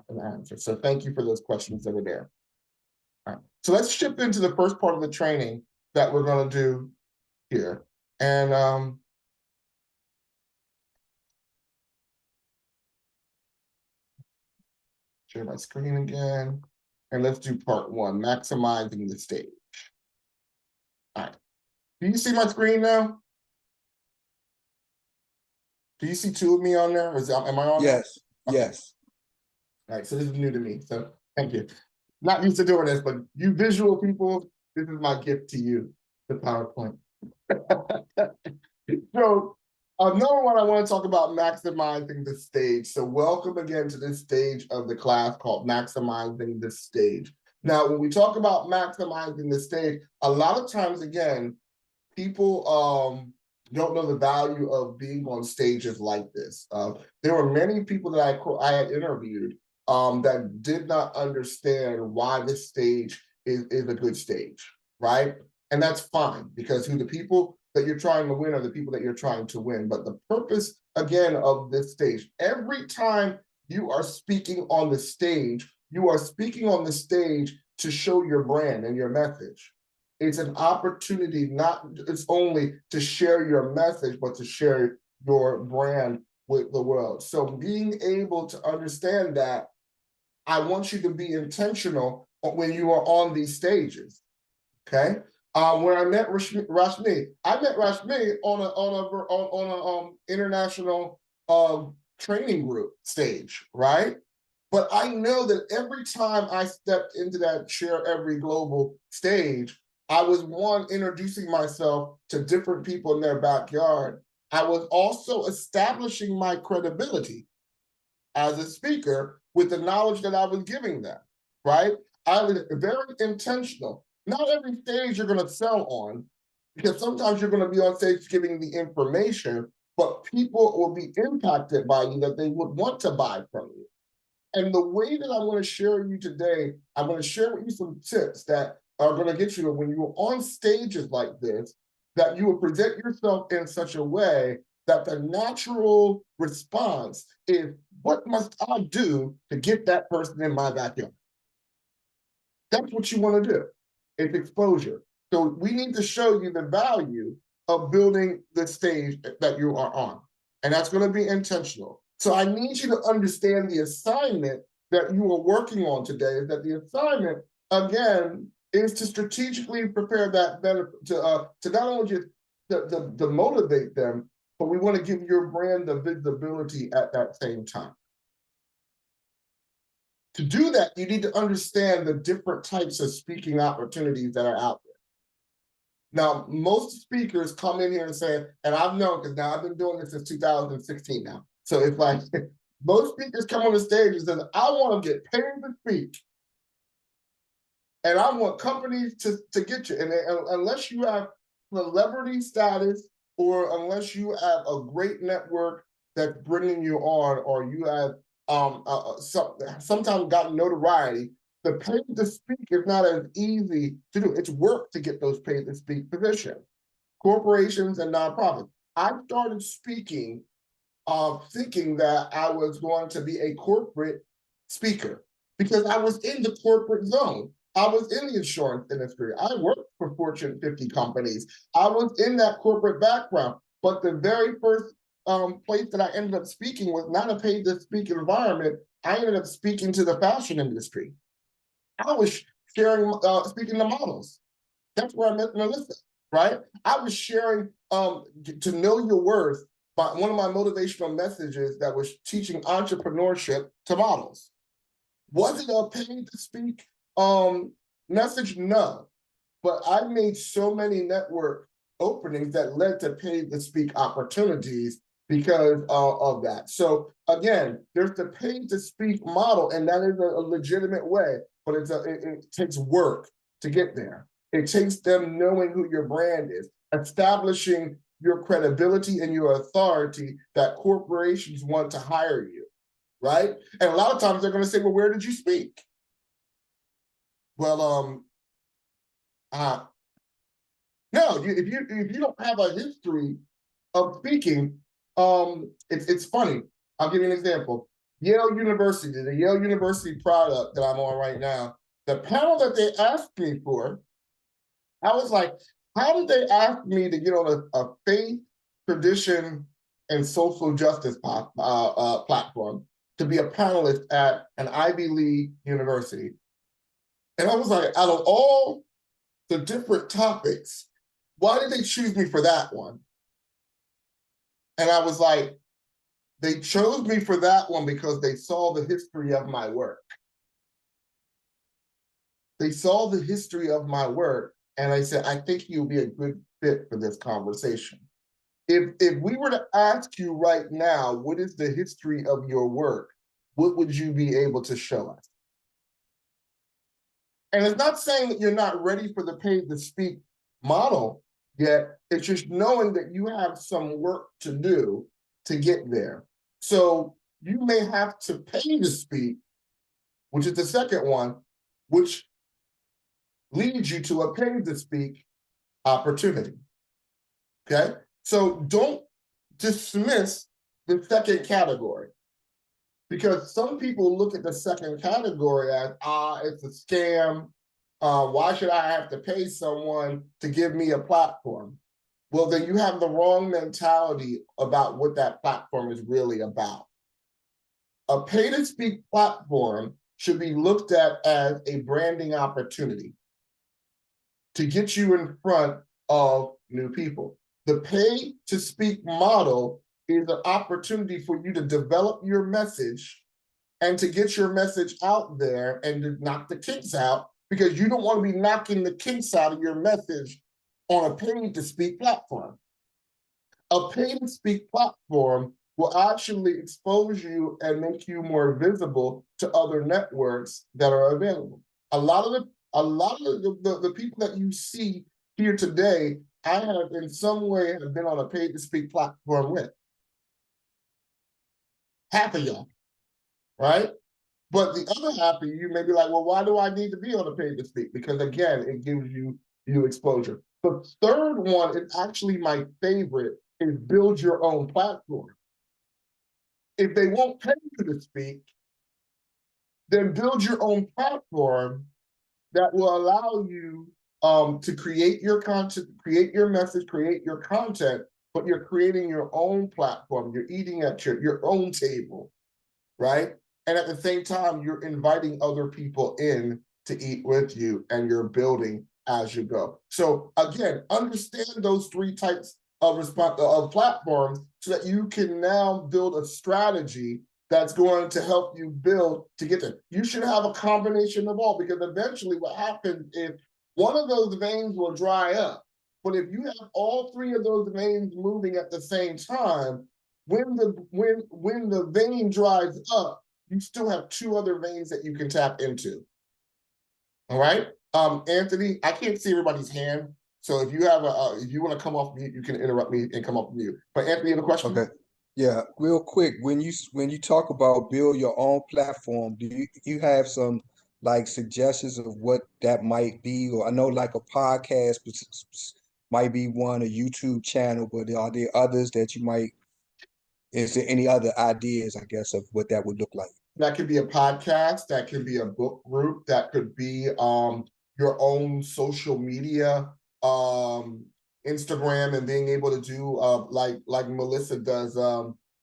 an answer. So thank you for those questions that were there. All right. So let's shift into the first part of the training that we're going to do here. And share my screen again. And let's do part one, maximizing the stage. All right. Do you see my screen now? Do you see two of me on there? Am I on? Yes. Okay. Yes. All right. So this is new to me. So thank you. Not used to doing this, but you visual people, this is my gift to you, the PowerPoint. So number one, I want to talk about maximizing the stage. So welcome again to this stage of the class called Maximizing the Stage. Now, when we talk about maximizing the stage, a lot of times, again, people don't know the value of being on stages like this. There were many people that I had interviewed that did not understand why this stage is a good stage, right? And that's fine, because who the people that you're trying to win are the people that you're trying to win. But the purpose, again, of this stage, every time you are speaking on the stage, you are speaking on the stage to show your brand and your message. It's an opportunity, not it's only to share your message, but to share your brand with the world. So being able to understand that, I want you to be intentional when you are on these stages, okay? When I met Rashmi, I met Rashmi on a international training group stage, right? But I know that every time I stepped into that Share Every Global stage, I was introducing myself to different people in their backyard. I was also establishing my credibility as a speaker with the knowledge that I was giving them, right? I was very intentional. Not every stage you're going to sell on, because sometimes you're going to be on stage giving the information, but people will be impacted by you that they would want to buy from you. And the way that I want to share with you today, I'm going to share with you some tips that are going to get you to, when you're on stages like this, that you will present yourself in such a way that the natural response is, what must I do to get that person in my backyard? That's what you want to do. It's exposure. So we need to show you the value of building the stage that you are on. And that's going to be intentional. So I need you to understand the assignment that you are working on today, that the assignment, again, is to strategically prepare that better, to not only just to motivate them, but we want to give your brand the visibility at that same time. To do that, you need to understand the different types of speaking opportunities that are out there. Now, most speakers come in here and say, and I've known, because now I've been doing this since 2016 now. So it's like, most speakers come on the stage and say, I want to get paid to speak. And I want companies to get you. And unless you have celebrity status, or unless you have a great network that's bringing you on, or you have sometimes gotten notoriety, the paid to speak is not as easy to do. It's work to get those paid to speak positions. Corporations and nonprofits. I started speaking thinking that I was going to be a corporate speaker, because I was in the corporate zone. I was in the insurance industry. I worked for Fortune 50 companies. I was in that corporate background. But the very first place that I ended up speaking was not a paid to speak environment. I ended up speaking to the fashion industry. I was sharing, speaking to models. That's where I met Melissa, right? I was sharing to know your worth. But one of my motivational messages that was teaching entrepreneurship to models. Was it a paid to speak message? No. But I made so many network openings that led to paid to speak opportunities because of that. So again, there's the paid to speak model, and that is a legitimate way, but it takes work to get there. It takes them knowing who your brand is, establishing your credibility and your authority that corporations want to hire you, right? And a lot of times they're going to say, well, where did you speak? Well, no, if you don't have a history of speaking, it's funny. I'll give you an example. Yale University, the Yale University product that I'm on right now, the panel that they asked me for, I was like, how did they ask me to get on a faith, tradition, and social justice platform to be a panelist at an Ivy League university? And I was like, out of all the different topics, why did they choose me for that one? And I was like, they chose me for that one because they saw the history of my work. They saw the history of my work, and I said, I think you'll be a good fit for this conversation. If we were to ask you right now, what is the history of your work, what would you be able to show us? And it's not saying that you're not ready for the paid to speak model yet. It's just knowing that you have some work to do to get there. So you may have to pay to speak, which is the second one, which leads you to a pay to speak opportunity. Okay? So don't dismiss the second category, because some people look at the second category as, it's a scam. Why should I have to pay someone to give me a platform? Well, then you have the wrong mentality about what that platform is really about. A pay-to-speak platform should be looked at as a branding opportunity to get you in front of new people. The pay-to-speak model is an opportunity for you to develop your message and to get your message out there and to knock the kinks out, because you don't want to be knocking the kinks out of your message on a paid-to-speak platform. A paid-to-speak platform will actually expose you and make you more visible to other networks that are available. A lot of the people that you see here today, I have in some way have been on a paid-to-speak platform with. Half of y'all, right? But the other half of you may be like, well, why do I need to be on a pay-to-speak? Because again, it gives you exposure. The third one is actually my favorite, is build your own platform. If they won't pay you to speak, then build your own platform that will allow you to create your content, create your message, create your content, but you're creating your own platform. You're eating at your own table, right? And at the same time, you're inviting other people in to eat with you, and you're building as you go. So again, understand those three types of platforms so that you can now build a strategy that's going to help you build to get there. You should have a combination of all, because eventually what happens is one of those veins will dry up. But if you have all three of those veins moving at the same time, when the vein dries up, you still have two other veins that you can tap into. All right, Anthony, I can't see everybody's hand, so if you have if you want to come off mute, you can interrupt me and come off mute. But Anthony, you have a question? Okay. Yeah, real quick, when you talk about build your own platform, do you have some like suggestions of what that might be? Or I know like a podcast might be one, a YouTube channel, but are there others that you might, is there any other ideas, I guess, of what that would look like? That could be a podcast, that could be a book group, that could be your own social media, Instagram, and being able to do like Melissa does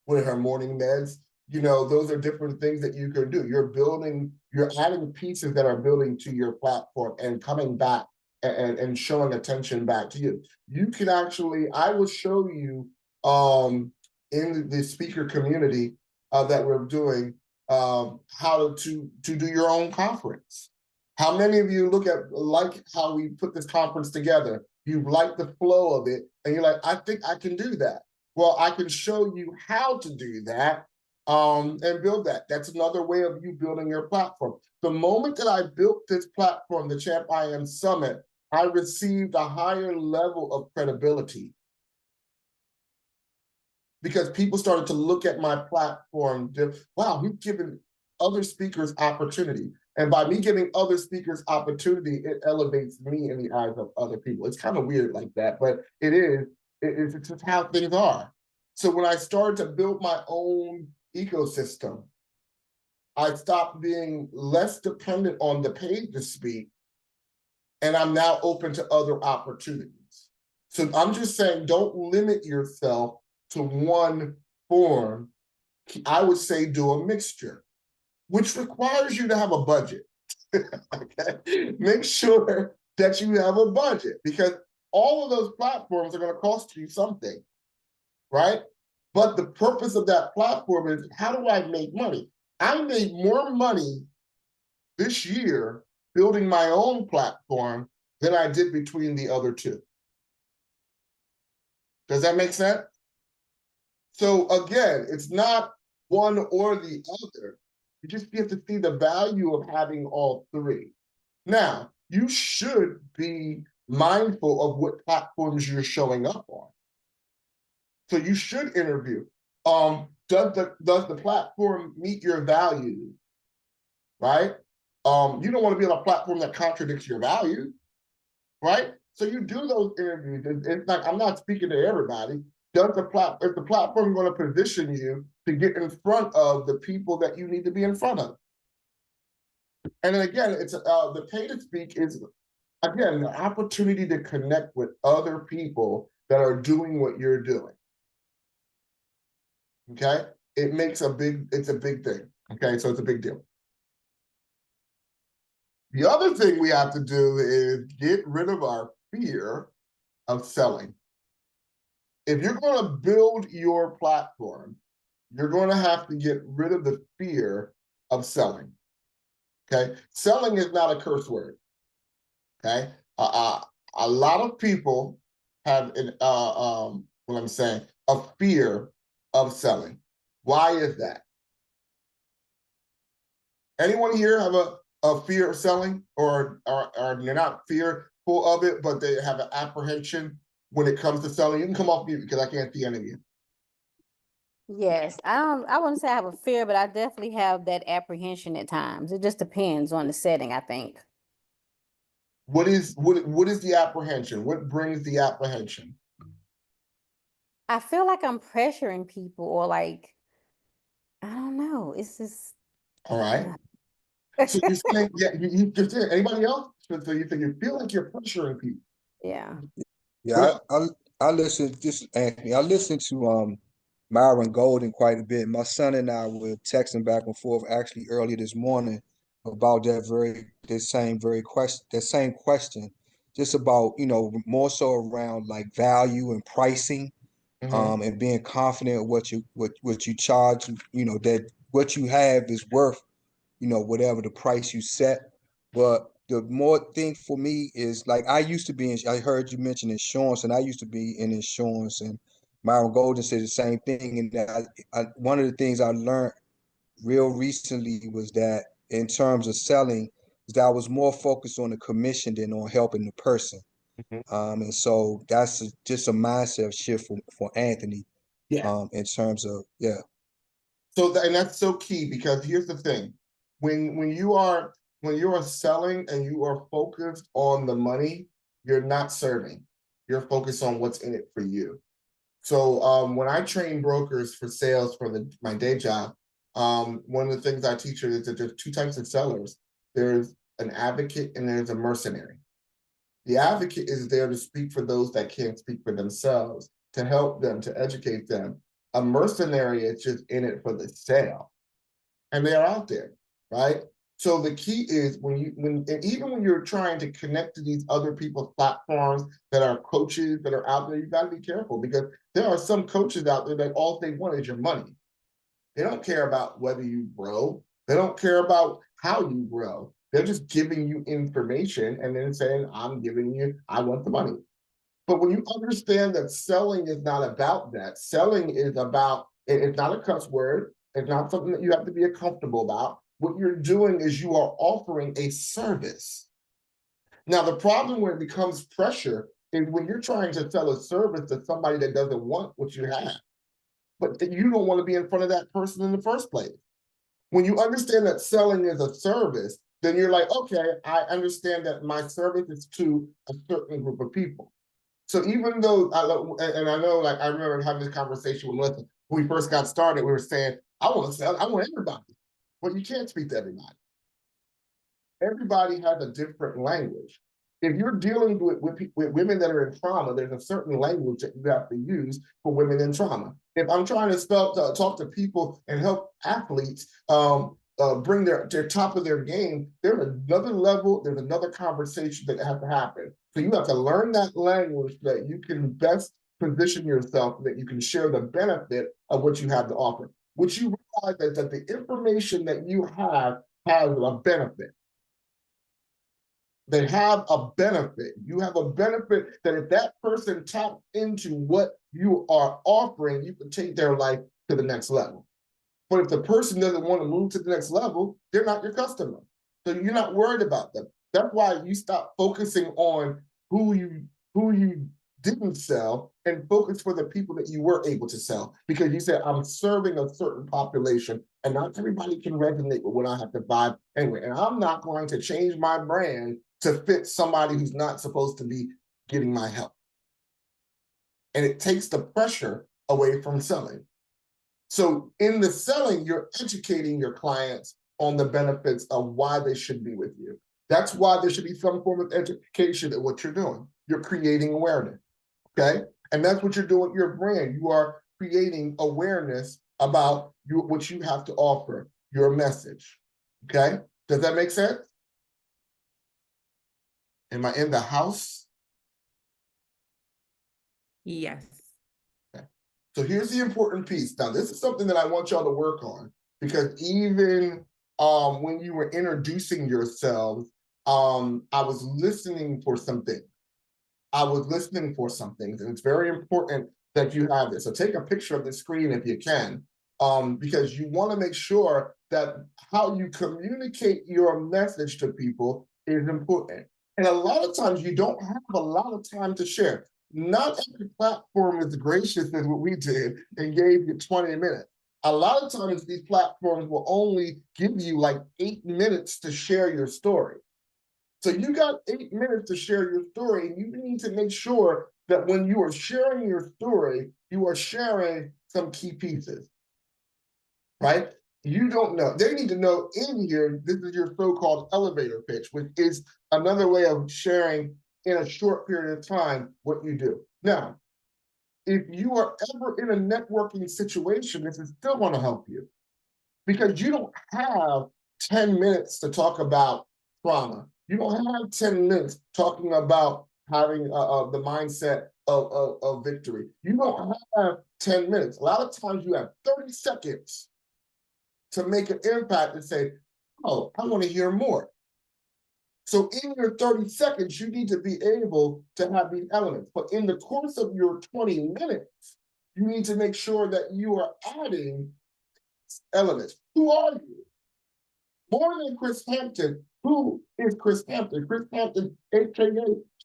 with her morning meds. You know, those are different things that you can do. You're adding pieces that are building to your platform and coming back and showing attention back to you. You can actually, I will show you in the speaker community that we're doing how to do your own conference. How many of you like how we put this conference together? You like the flow of it, and you're like, I think I can do that. Well, I can show you how to do that and build that. That's another way of you building your platform. The moment that I built this platform, the Champ I Am Summit, I received a higher level of credibility, because people started to look at my platform. Wow, we've given other speakers opportunity. And by me giving other speakers opportunity, it elevates me in the eyes of other people. It's kind of weird like that, but it's just how things are. So when I started to build my own ecosystem, I stopped being less dependent on the paid to speak, and I'm now open to other opportunities. So I'm just saying, don't limit yourself to one form. I would say do a mixture, which requires you to have a budget. Okay, make sure that you have a budget, because all of those platforms are going to cost you something, right? But the purpose of that platform is, how do I make money? I made more money this year building my own platform than I did between the other two. Does that make sense? So again, it's not one or the other. You just get to see the value of having all three. Now, you should be mindful of what platforms you're showing up on. So you should interview. Does the platform meet your values? Right? You don't want to be on a platform that contradicts your values, right? So you do those interviews. It's like, I'm not speaking to everybody. Is the platform going to position you to get in front of the people that you need to be in front of? And then again, it's the pay to speak is, again, the opportunity to connect with other people that are doing what you're doing. Okay, it's a big thing. Okay, so it's a big deal. The other thing we have to do is get rid of our fear of selling. If you're going to build your platform, you're going to have to get rid of the fear of selling. Okay, selling is not a curse word. Okay, a lot of people have what I'm saying, a fear of selling. Why is that? Anyone here have a fear of selling, or they're not fearful of it, but they have an apprehension when it comes to selling? You can come off mute because I can't see any of you. Yes, I wouldn't say I have a fear, but I definitely have that apprehension at times. It just depends on the setting, I think. What is the apprehension? What brings the apprehension? I feel like I'm pressuring people, or like, I don't know. It's just All right. So you're saying, yeah, you're saying, anybody else? So you feel like you're pressuring people. yeah. Yeah, I listen just Anthony. I listen to Myron Golden quite a bit. My son and I were texting back and forth actually earlier this morning about that same question, just about, more so around like value and pricing, Mm-hmm. and being confident what you charge, that what you have is worth, whatever the price you set. But the more thing for me is, like, I heard you mention insurance, and I used to be in insurance, and Myron Golden said the same thing. And that one of the things I learned real recently was that in terms of selling, is that I was more focused on the commission than on helping the person. Mm-hmm. And so that's just a mindset shift for Anthony, Yeah. in terms of, yeah. So and that's so key, because here's the thing: when you are selling and you are focused on the money, you're not serving. You're focused on what's in it for you. So when I train brokers for sales for my day job, one of the things I teach is that there's two types of sellers. There's an advocate and there's a mercenary. The advocate is there to speak for those that can't speak for themselves, to help them, to educate them. A mercenary is just in it for the sale, and they're out there, right? So the key is, even when you're trying to connect to these other people's platforms that are coaches that are out there, you got to be careful, because there are some coaches out there that all they want is your money. They don't care about whether you grow. They don't care about how you grow. They're just giving you information and then saying, I want the money. But when you understand that selling is not about that, selling is about, it's not a cuss word. It's not something that you have to be comfortable about. What you're doing is you are offering a service. Now, the problem where it becomes pressure is when you're trying to sell a service to somebody that doesn't want what you have, but you don't want to be in front of that person in the first place. When you understand that selling is a service, then you're like, okay, I understand that my service is to a certain group of people. So even though I know, like, I remember having this conversation with Melissa when we first got started. We were saying, I want to sell, I want everybody. But you can't speak to everybody. Everybody has a different language. If you're dealing with women that are in trauma, there's a certain language that you have to use for women in trauma. If I'm trying to talk to people and help athletes bring their top of their game, there's another level, there's another conversation that has to happen. So you have to learn that language so that you can best position yourself, that you can share the benefit of what you have to offer. What you realize is that the information that you have has a benefit. They have a benefit. You have a benefit that if that person taps into what you are offering, you can take their life to the next level. But if the person doesn't want to move to the next level, they're not your customer. So you're not worried about them. That's why you stop focusing on who you didn't sell and focus for the people that you were able to sell. Because you said, I'm serving a certain population and not everybody can resonate with what I have to buy anyway. And I'm not going to change my brand to fit somebody who's not supposed to be getting my help. And it takes the pressure away from selling. So in the selling, you're educating your clients on the benefits of why they should be with you. That's why there should be some form of education in what you're doing. You're creating awareness, okay? And that's what you're doing with your brand. You are creating awareness about what you have to offer, your message, okay? Does that make sense? Am I in the house? Yes. Okay. So here's the important piece. Now, this is something that I want y'all to work on, because even when you were introducing yourselves, I was listening for something. And it's very important that you have this. So take a picture of the screen if you can, because you want to make sure that how you communicate your message to people is important. And a lot of times you don't have a lot of time to share. Not every platform is gracious as what we did and gave you 20 minutes. A lot of times these platforms will only give you like 8 minutes to share your story. So you got 8 minutes to share your story, and you need to make sure that when you are sharing your story, you are sharing some key pieces, right? You don't know. They need to know in here, this is your so-called elevator pitch, which is another way of sharing in a short period of time what you do. Now, if you are ever in a networking situation, this is still going to help you, because you don't have 10 minutes to talk about trauma. You don't have 10 minutes talking about having the mindset of victory. You don't have 10 minutes. A lot of times you have 30 seconds to make an impact and say, oh, I want to hear more. So in your 30 seconds, you need to be able to have these elements. But in the course of your 20 minutes, you need to make sure that you are adding elements. Who are you? More than Chris Hampton, who is Chris Hampton? Chris Hampton, aka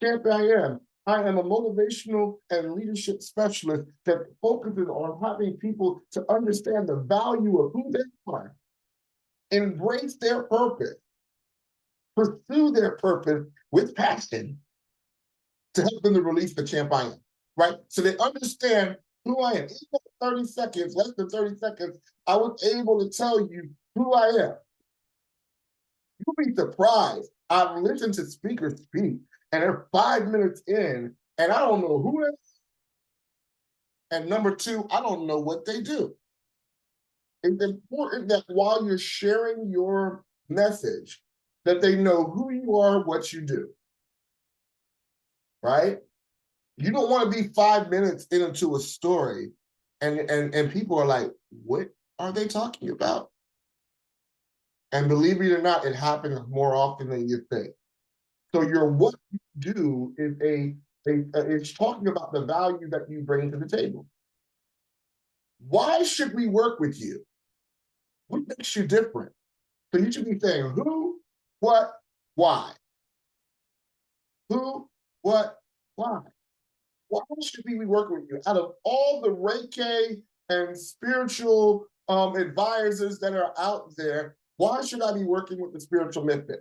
Champ I Am. I am a motivational and leadership specialist that focuses on having people to understand the value of who they are, embrace their purpose, pursue their purpose with passion to help them to release the champ I am, right? So they understand who I am. In 30 seconds, less than 30 seconds, I was able to tell you who I am. You'll be surprised. I've listened to speakers speak, and they're 5 minutes in, and I don't know who they are. And number two, I don't know what they do. It's important that while you're sharing your message, that they know who you are, what you do, right? You don't want to be 5 minutes into a story and people are like, what are they talking about? And believe it or not, it happens more often than you think. So your what you do is it's talking about the value that you bring to the table. Why should we work with you? What makes you different? So you should be saying who, what, why. Who, what, why. Why should we be working with you? Out of all the Reiki and spiritual advisors that are out there, why should I be working with the spiritual method?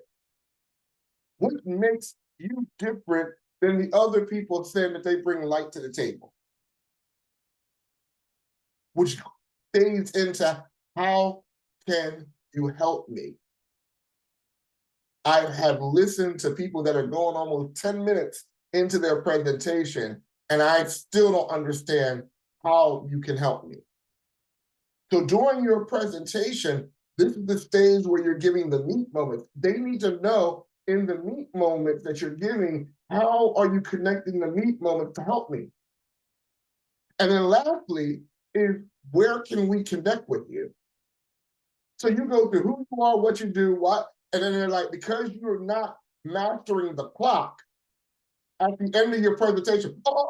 What makes you different than the other people saying that they bring light to the table? Which fades into how can you help me? I have listened to people that are going almost 10 minutes into their presentation, and I still don't understand how you can help me. So during your presentation, this is the stage where you're giving the meat moments. They need to know in the meat moments that you're giving, how are you connecting the meat moments to help me? And then lastly is, where can we connect with you? So you go through who you are, what you do, what, and then they're like, because you're not mastering the clock at the end of your presentation, .com.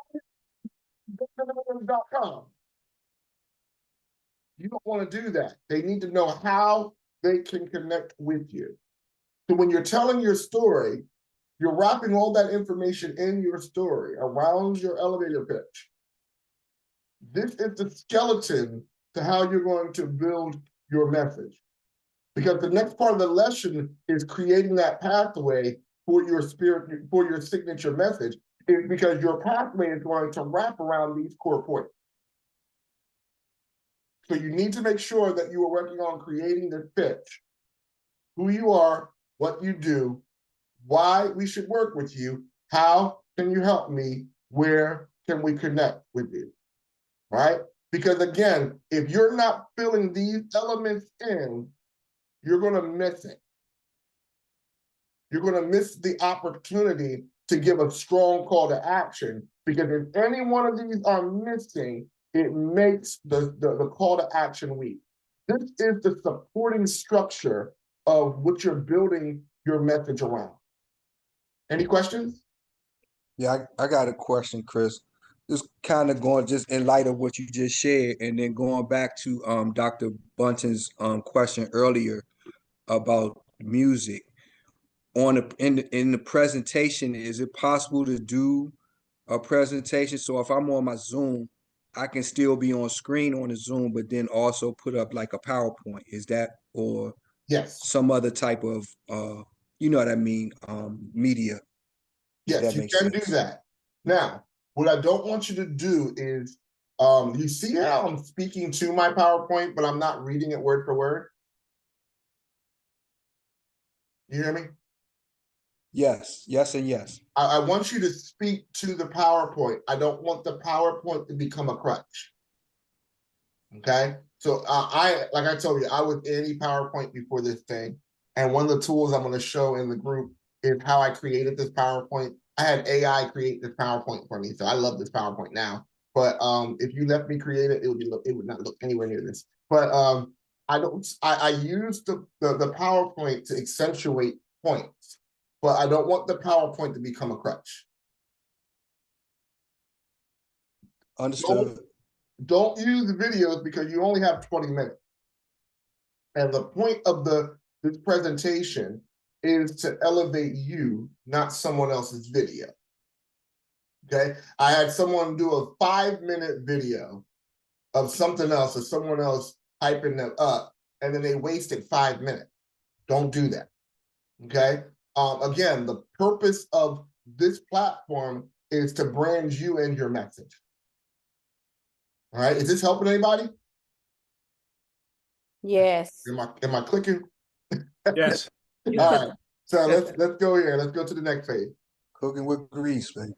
You don't want to do that. They need to know how they can connect with you. So when you're telling your story, you're wrapping all that information in your story around your elevator pitch. This is the skeleton to how you're going to build your message. Because the next part of the lesson is creating that pathway for your spirit, for your signature message, is because your pathway is going to wrap around these core points. So you need to make sure that you are working on creating this pitch. Who you are, what you do, why we should work with you, how can you help me, where can we connect with you, right? Because again, if you're not filling these elements in, you're going to miss it. You're going to miss the opportunity to give a strong call to action, because if any one of these are missing, it makes the call to action weak. This is the supporting structure of what you're building your message around. Any questions? Yeah, I got a question, Chris. Just kind of going just in light of what you just shared, and then going back to Dr. Bunton's question earlier about music. In the presentation, is it possible to do a presentation? So if I'm on my Zoom, I can still be on screen on the Zoom, but then also put up like a PowerPoint. Is that, or Yes. some other type of you know what I mean, media? Yes, That you makes can do sense. that. Now, what I don't want you to do is, you see how I'm speaking to my PowerPoint, but I'm not reading it word for word? You hear me? Yes, yes, and yes. I want you to speak to the PowerPoint. I don't want the PowerPoint to become a crutch. Okay? So like I told you, I was anti-PowerPoint before this thing. And one of the tools I'm going to show in the group is how I created this PowerPoint. I had AI create this PowerPoint for me, so I love this PowerPoint now. But if you let me create it, it would not look anywhere near this. But I use the PowerPoint to accentuate points, but I don't want the PowerPoint to become a crutch. Understood. Don't use the videos because you only have 20 minutes. And the point of this presentation is to elevate you, not someone else's video. Okay? I had someone do a 5-minute video of something else or someone else hyping them up, and then they wasted 5 minutes. Don't do that. Okay? Again, the purpose of this platform is to brand you and your message. All right? Is this helping anybody? Yes. Am I clicking? Yes. All right. So let's go here. Let's go to the next page. Cooking with grease, man.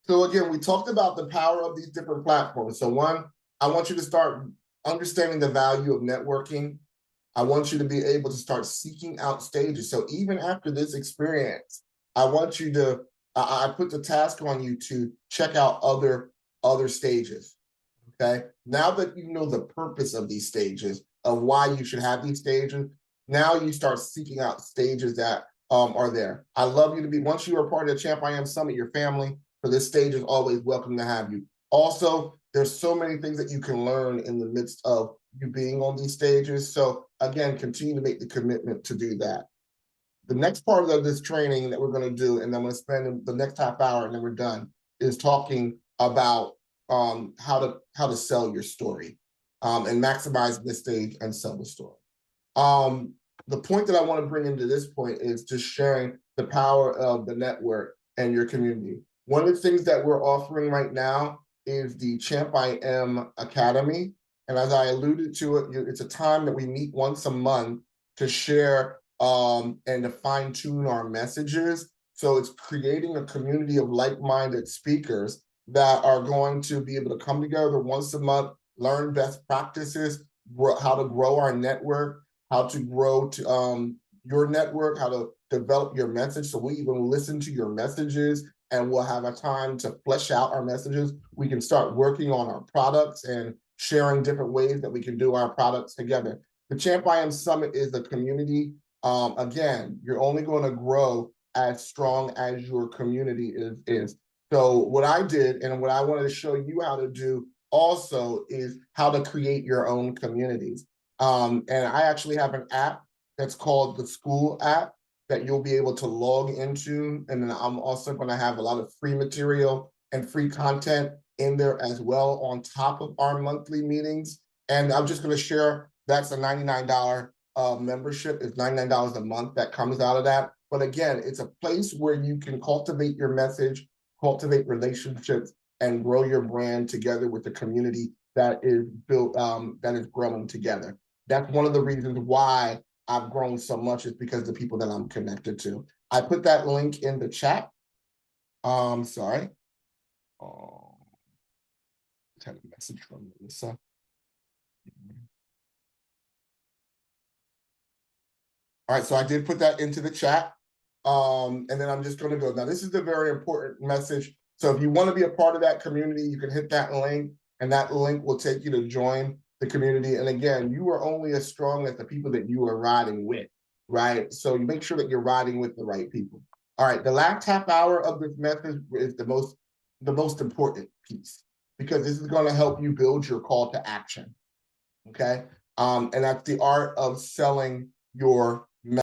So again, we talked about the power of these different platforms. So one, I want you to start understanding the value of networking. I want you to be able to start seeking out stages. So even after this experience, I want you to, I put the task on you to check out other stages. Okay. Now that you know the purpose of these stages, of why you should have these stages, now you start seeking out stages that are there. I love you to be, once you are part of the Champ I Am Summit, your family, so this stage is always welcome to have you. Also, there's so many things that you can learn in the midst of you being on these stages. So again, continue to make the commitment to do that. The next part of this training that we're going to do, and I'm going to spend the next half hour and then we're done, is talking about how to sell your story and maximize this stage and sell the story. The point that I want to bring into this point is just sharing the power of the network and your community. One of the things that we're offering right now is the Champ I Am Academy. And as I alluded to it, it's a time that we meet once a month to share and to fine tune our messages. So it's creating a community of like-minded speakers that are going to be able to come together once a month, learn best practices, how to grow our network, how to grow to your network, how to develop your message. So we even listen to your messages, and we'll have a time to flesh out our messages. We can start working on our products and sharing different ways that we can do our products together. The Champ I Am Summit is a community. Again, you're only going to grow as strong as your community is. So what I did, and what I wanted to show you how to do also, is how to create your own communities. And I actually have an app that's called the School app that you'll be able to log into. And then I'm also going to have a lot of free material and free content in there as well on top of our monthly meetings. And I'm just going to share, that's a $99 membership. It's $99 a month that comes out of that. But again, it's a place where you can cultivate your message, cultivate relationships, and grow your brand together with the community that is built, that is growing together. That's one of the reasons why I've grown so much, is because of the people that I'm connected to. I put that link in the chat. Sorry. Just had a message from Melissa. All right, so I did put that into the chat. And then I'm just going to go. Now, this is a very important message. So if you want to be a part of that community, you can hit that link, and that link will take you to join the community. And again, you are only as strong as the people that you are riding with, right? So you make sure that you're riding with the right people. All right, the last half hour of this message is the most important piece, because this is going to help you build your call to action. Okay. And that's the art of selling your